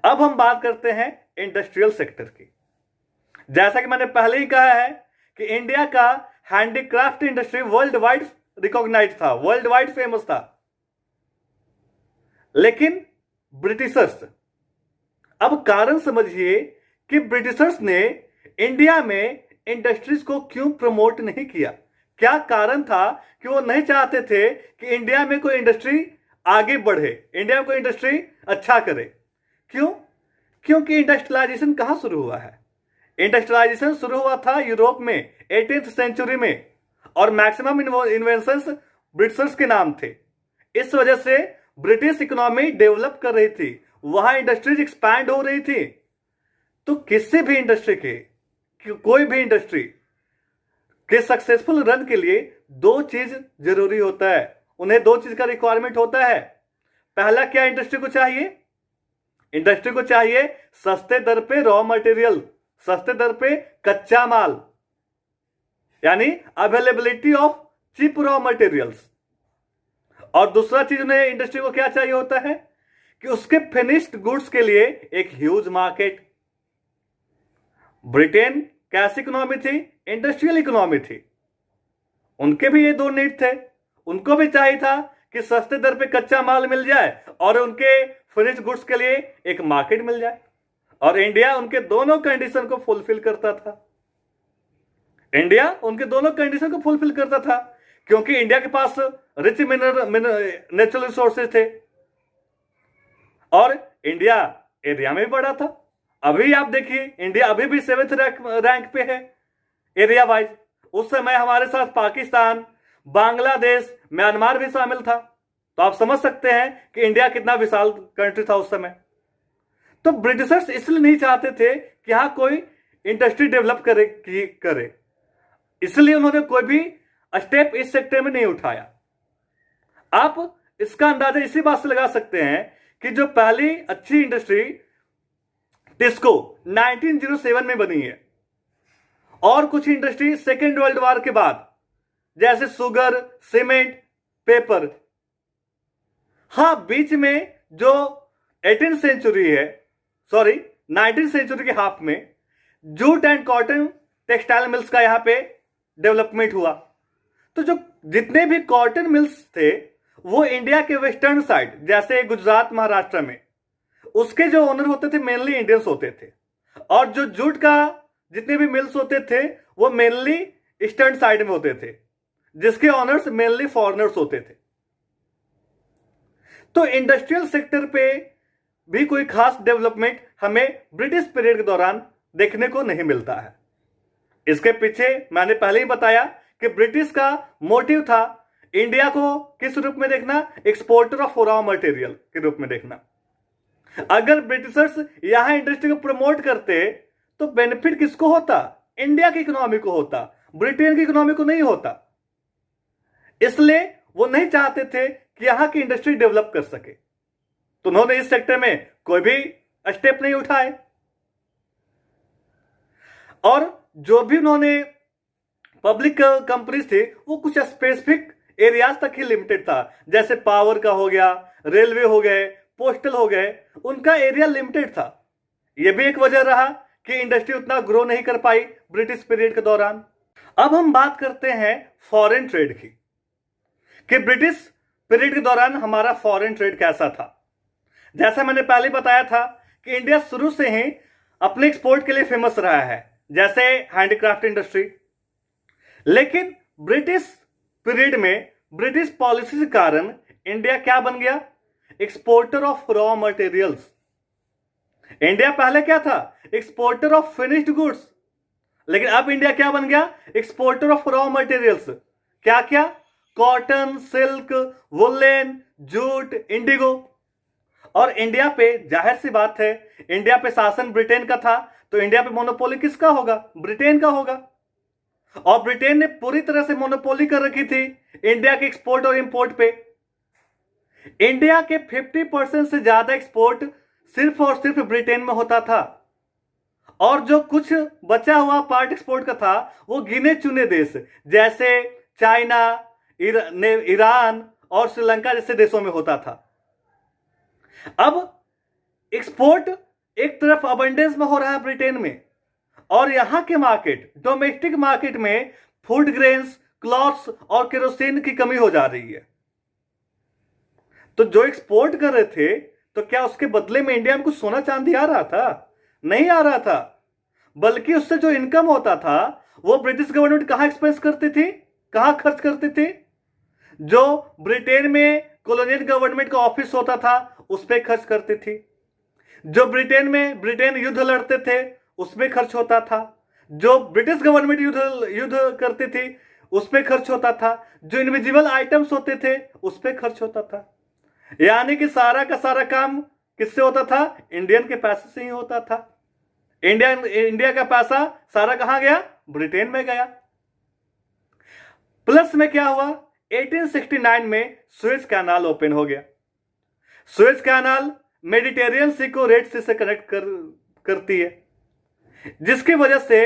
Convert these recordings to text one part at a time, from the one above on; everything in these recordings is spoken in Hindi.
अब हम बात करते हैं इंडस्ट्रियल सेक्टर की। जैसा कि मैंने पहले ही कहा है कि इंडिया का handicraft industry world wide recognise था, वर्ल्ड वाइड फेमस था। लेकिन ब्रिटिशर्स, अब कारण समझिए कि ब्रिटिशर्स ने इंडिया में इंडस्ट्रीज को क्यों प्रमोट नहीं किया। क्या कारण था कि वो नहीं चाहते थे कि इंडिया में कोई इंडस्ट्री आगे बढ़े, इंडिया में कोई इंडस्ट्री अच्छा करे। क्यों? क्योंकि इंडस्ट्रियलाइजेशन कहां शुरू हुआ है? इंडस्ट्रियलाइजेशन शुरू हुआ था यूरोप में 18th सेंचुरी में, और मैक्सिमम इन्वेंशंस ब्रिटिशर्स के नाम थे। इस वजह से ब्रिटिश इकोनॉमी डेवलप कर रही थी, वहां इंडस्ट्रीज एक्सपैंड हो रही थी। तो किसी भी इंडस्ट्री के, कोई भी इंडस्ट्री के सक्सेसफुल रन के लिए दो चीज जरूरी होता है, उन्हें दो चीज का रिक्वायरमेंट होता है। पहला क्या इंडस्ट्री को चाहिए? इंडस्ट्री को चाहिए सस्ते दर पे रॉ मटेरियल, सस्ते दर पे कच्चा माल, यानी availability of cheap raw materials. और दूसरा चीज उन्हें इंडस्ट्री को क्या चाहिए होता है कि उसके फिनिश्ड गुड्स के लिए एक ह्यूज मार्केट। ब्रिटेन कैसी इकोनॉमी थी? इंडस्ट्रियल इकोनॉमी थी। उनके भी ये दो नीड थे, उनको भी चाहिए था कि सस्ते दर पे कच्चा माल मिल जाए और उनके फिनिश्ड गुड्स के लिए एक मार्केट मिल जाए। और इंडिया उनके दोनों कंडीशन को फुलफिल करता था। इंडिया उनके दोनों कंडीशन को फुलफिल करता था, क्योंकि इंडिया के पास रिच नेचुरल रिसोर्सेज थे और इंडिया एरिया में भी बड़ा था। अभी आप देखिए इंडिया अभी भी 7th रैंक पे है एरिया वाइज। उस समय हमारे साथ पाकिस्तान, बांग्लादेश, म्यांमार भी शामिल था। तो आप समझ सकते हैं कि इंडिया कितना विशाल कंट्री था उस समय। तो ब्रिटिशर्स इसलिए नहीं चाहते थे कि यहां कोई इंडस्ट्री डेवलप करे, इसलिए उन्होंने कोई भी स्टेप इस सेक्टर में नहीं उठाया। आप इसका अंदाजा इसी बात से लगा सकते हैं कि जो पहली अच्छी इंडस्ट्री टिस्को 1907 में बनी है, और कुछ इंडस्ट्री सेकेंड वर्ल्ड वॉर के बाद, जैसे शुगर, सीमेंट, पेपर। हां, बीच में जो 18th सेंचुरी है, सॉरी 19th सेंचुरी के हाफ में jute and cotton textile mills का यहां पे डेवलपमेंट हुआ। तो जो जितने भी कॉटन मिल्स थे वो इंडिया के वेस्टर्न साइड, जैसे गुजरात, महाराष्ट्र में, उसके जो ओनर होते थे मेनली इंडियंस होते थे। और जो जूट का जितने भी मिल्स होते थे वो मेनली ईस्टर्न साइड में होते थे, जिसके ओनर्स मेनली फॉरेनर्स होते थे। तो इंडस्ट्रियल सेक्टर पे भी कोई खास डेवलपमेंट हमें ब्रिटिश पीरियड के दौरान देखने को नहीं मिलता है। इसके पीछे मैंने पहले ही बताया कि ब्रिटिश का मोटिव था इंडिया को किस रूप में देखना? एक्सपोर्टर ऑफ रॉ मटेरियल के रूप में देखना। अगर ब्रिटिशर्स यहां इंडस्ट्री को प्रमोट करते तो बेनिफिट किसको होता? इंडिया की इकोनॉमी को होता, ब्रिटेन की इकोनॉमी को नहीं होता। इसलिए वो नहीं चाहते थे कि यहां की इंडस्ट्री डेवलप कर सके, तो उन्होंने इस सेक्टर में कोई भी स्टेप नहीं उठाए। और जो भी उन्होंने पब्लिक कंपनीज थे वो कुछ स्पेसिफिक एरियाज तक ही लिमिटेड था, जैसे पावर का हो गया, रेलवे हो गए, पोस्टल हो गए, उनका एरिया लिमिटेड था। यह भी एक वजह रहा कि इंडस्ट्री उतना ग्रो नहीं कर पाई ब्रिटिश पीरियड के दौरान। अब हम बात करते हैं फॉरेन ट्रेड की, कि ब्रिटिश पीरियड के दौरान हमारा फॉरेन ट्रेड कैसा था। जैसा मैंने पहले बताया था कि इंडिया शुरू से ही अपने एक्सपोर्ट के लिए फेमस रहा है, जैसे हैंडीक्राफ्ट इंडस्ट्री। लेकिन ब्रिटिश पीरियड में ब्रिटिश पॉलिसी के कारण इंडिया क्या बन गया? Exporter of raw materials. India पहले क्या था? Exporter of finished goods. लेकिन अब इंडिया क्या बन गया? Exporter of raw materials. क्या क्या? Cotton, silk, woollen, jute, Indigo. और इंडिया पे जाहिर सी बात है, इंडिया पे शासन ब्रिटेन का था, तो इंडिया पे मोनोपोली किसका होगा? ब्रिटेन का होगा। और ब्रिटेन ने पूरी तरह से मोनोपोली कर रखी थी इंडिया के एक्सपोर्ट और इंपोर्ट पे। इंडिया के 50% से ज्यादा एक्सपोर्ट सिर्फ और सिर्फ ब्रिटेन में होता था, और जो कुछ बचा हुआ पार्ट एक्सपोर्ट का था वो गिने चुने देश, जैसे चाइना, ईरान और श्रीलंका जैसे देशों में होता था। अब एक्सपोर्ट एक तरफ अबंडेंस में हो रहा है ब्रिटेन में, और यहां के मार्केट, डोमेस्टिक मार्केट में फूड ग्रेन्स, क्लॉथ्स और केरोसिन की कमी हो जा रही है। तो जो एक्सपोर्ट कर रहे थे, तो क्या उसके बदले में इंडिया में कुछ सोना चांदी आ रहा था? नहीं आ रहा था, बल्कि उससे जो इनकम होता था वो ब्रिटिश गवर्नमेंट कहां एक्सपेंस करती थी, कहां खर्च करती थी? जो ब्रिटेन में कॉलोनियल गवर्नमेंट का ऑफिस होता था उस पर खर्च करती थी। जो ब्रिटेन युद्ध लड़ते थे उसमें खर्च होता था। जो ब्रिटिश गवर्नमेंट युद्ध करती थी उस पर खर्च होता था। जो इनविजिबल आइटम्स होते थे उस पर खर्च होता था। यानी कि सारा का सारा काम किससे होता था? इंडियन के पैसे से ही होता था। इंडिया का पैसा सारा कहां गया? ब्रिटेन में गया। प्लस में क्या हुआ? 1869 में सुएज कैनाल ओपन हो गया। सुएज कैनाल मेडिटेरियन सी को रेड सी से कनेक्ट करती है, जिसकी वजह से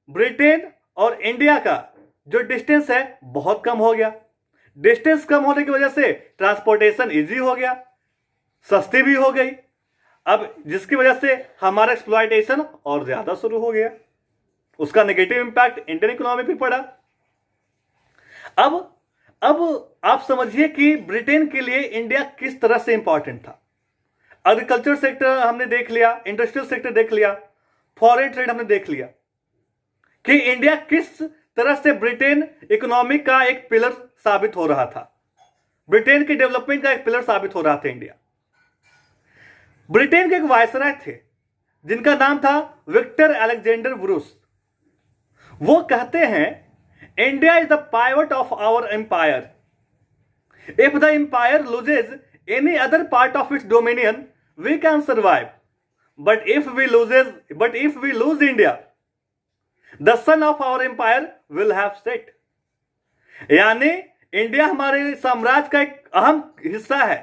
ब्रिटेन और इंडिया का जो डिस्टेंस है बहुत कम हो गया। डिस्टेंस कम होने की वजह से ट्रांसपोर्टेशन इजी हो गया, सस्ती भी हो गई। अब जिसकी वजह से हमारा एक्सप्लॉयटेशन और ज्यादा शुरू हो गया। उसका नेगेटिव इंपैक्ट इंडियन इकोनॉमी पे पड़ा। अब आप समझिए कि ब्रिटेन के लिए इंडिया किस तरह से इंपॉर्टेंट था। एग्रीकल्चर सेक्टर हमने देख लिया, इंडस्ट्रियल सेक्टर देख लिया, फॉरेन ट्रेड हमने देख लिया कि इंडिया किस तरह से ब्रिटेन इकोनॉमी का एक पिलर साबित हो रहा था, ब्रिटेन के डेवलपमेंट का एक पिलर साबित हो रहा था इंडिया। ब्रिटेन के एक वायसराय थे जिनका नाम था विक्टर अलेक्जेंडर ब्रूस। वो कहते हैं, India is the pivot of our empire. If the empire loses any other part of its dominion we can survive, but if we lose India the sun of our empire will have set. यानी इंडिया हमारे साम्राज्य का एक अहम हिस्सा है।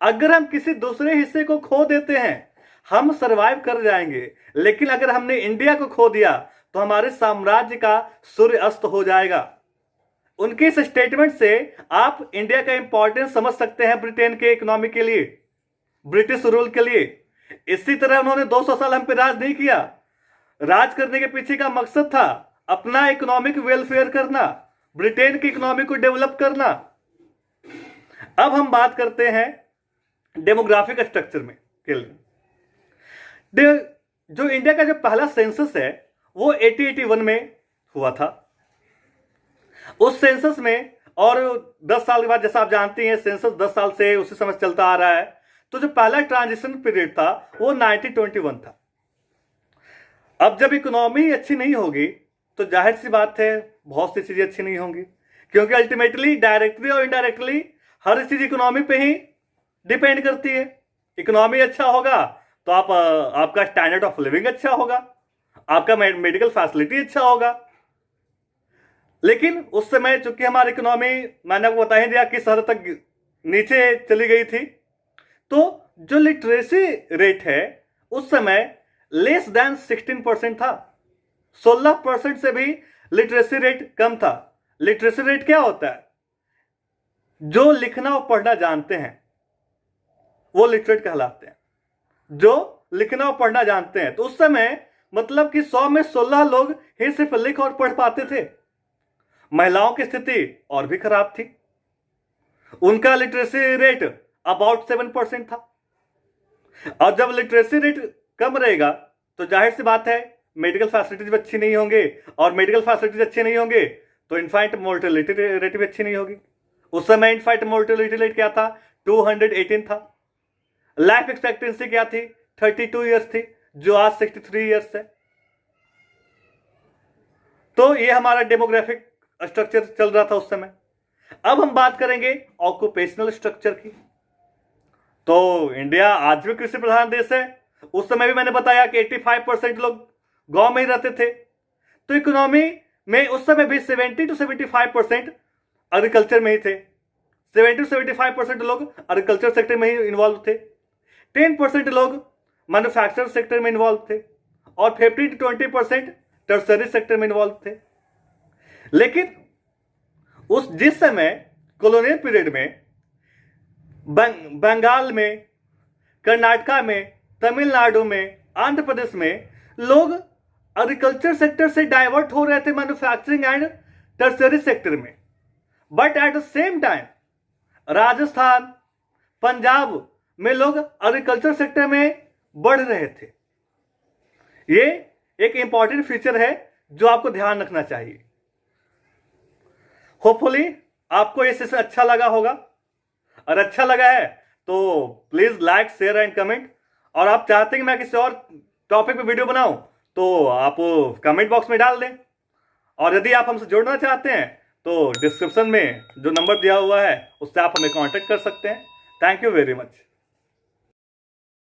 अगर हम किसी दूसरे हिस्से को खो देते हैं हम सरवाइव कर जाएंगे, लेकिन अगर हमने इंडिया को खो दिया तो हमारे साम्राज्य का सूर्य अस्त हो जाएगा। उनके इस स्टेटमेंट से आप इंडिया का इंपॉर्टेंस समझ सकते हैं ब्रिटेन के इकोनॉमी के लिए, ब्रिटिश रूल के लिए। इसी तरह उन्होंने 200 साल हम पे राज नहीं किया। राज करने के पीछे का मकसद था अपना इकोनॉमिक वेलफेयर करना, ब्रिटेन की इकोनॉमी को डेवलप करना। अब हम बात करते हैं डेमोग्राफिक स्ट्रक्चर में के लिए। जो इंडिया का जो पहला सेंसस है वो 1881 में हुआ था। उस सेंसस में, और 10 साल के बाद, जैसा आप जानते हैं सेंसस 10 साल से उसी समय चलता आ रहा है, तो जो पहला ट्रांजिशन पीरियड था वो 1921 था। अब जब इकोनॉमी अच्छी नहीं होगी तो जाहिर सी बात है बहुत सी चीजें अच्छी नहीं होंगी, क्योंकि अल्टीमेटली डायरेक्टली और इनडायरेक्टली हर चीज इकोनॉमी पे ही डिपेंड करती है। इकोनॉमी अच्छा होगा तो आपका स्टैंडर्ड ऑफ लिविंग अच्छा होगा, आपका मेडिकल फैसिलिटी अच्छा होगा। लेकिन उस समय चूंकि हमारी इकोनॉमी, मैंने आपको बता ही दिया किस हद तक नीचे चली गई थी, तो जो लिटरेसी रेट है उस समय लेस देन 16% था। 16% से भी लिटरेसी रेट कम था। लिटरेसी रेट क्या होता है? जो लिखना और पढ़ना जानते हैं वो लिटरेट कहलाते हैं, जो लिखना और पढ़ना जानते हैं। तो उस समय मतलब कि 100 में 16 लोग ही सिर्फ लिख और पढ़ पाते थे। महिलाओं की स्थिति और भी खराब थी, उनका लिटरेसी रेट अबाउट 7% था। और जब लिटरेसी रेट कम रहेगा तो जाहिर सी बात है मेडिकल फैसिलिटीज भी अच्छी नहीं होंगे, और मेडिकल फैसिलिटीज अच्छी नहीं होंगे तो इन्फेंट मोर्टेलिटी रेट भी अच्छी नहीं होगी। उस समय इन्फेंट मोर्टेलिटी रेट क्या था? 218 था। लाइफ एक्सपेक्टेंसी क्या थी? 32 ईयर्स थी, जो आज 63 ईयर्स है। तो ये हमारा डेमोग्राफिक स्ट्रक्चर चल रहा था उस समय। अब हम बात करेंगे ऑक्यूपेशनल स्ट्रक्चर की। तो इंडिया आज भी कृषि प्रधान देश है। उस समय भी मैंने बताया कि 85% लोग गांव में ही रहते थे। तो इकोनॉमी में उस समय भी 70 to 75% एग्रीकल्चर में ही थे। 70 to 75% लोग एग्रीकल्चर सेक्टर में ही इन्वॉल्व थे। 10% लोग मैन्युफैक्चर सेक्टर में इन्वॉल्व थे, और 15 to 20% टर्सरी सेक्टर में इन्वॉल्व थे। लेकिन जिस समय कॉलोनियल पीरियड में बंगाल में, कर्नाटका में तमिलनाडु में, आंध्र प्रदेश में लोग एग्रीकल्चर सेक्टर से डाइवर्ट हो रहे थे मैन्युफैक्चरिंग एंड टर्शियरी सेक्टर में। But at the same time Rajasthan, Punjab में लोग एग्रीकल्चर सेक्टर में बढ़ रहे थे। ये एक इंपॉर्टेंट फीचर है जो आपको ध्यान रखना चाहिए। होपफुली आपको ये सेशन अच्छा लगा होगा, और अच्छा लगा है तो please like, share and comment. और आप चाहते हैं कि मैं किसी और टॉपिक पे वीडियो बनाऊं तो आप कमेंट बॉक्स में डाल दें। और यदि आप हमसे जुड़ना चाहते हैं तो डिस्क्रिप्शन में जो नंबर दिया हुआ है उससे आप हमें कांटेक्ट कर सकते हैं। Thank you very much.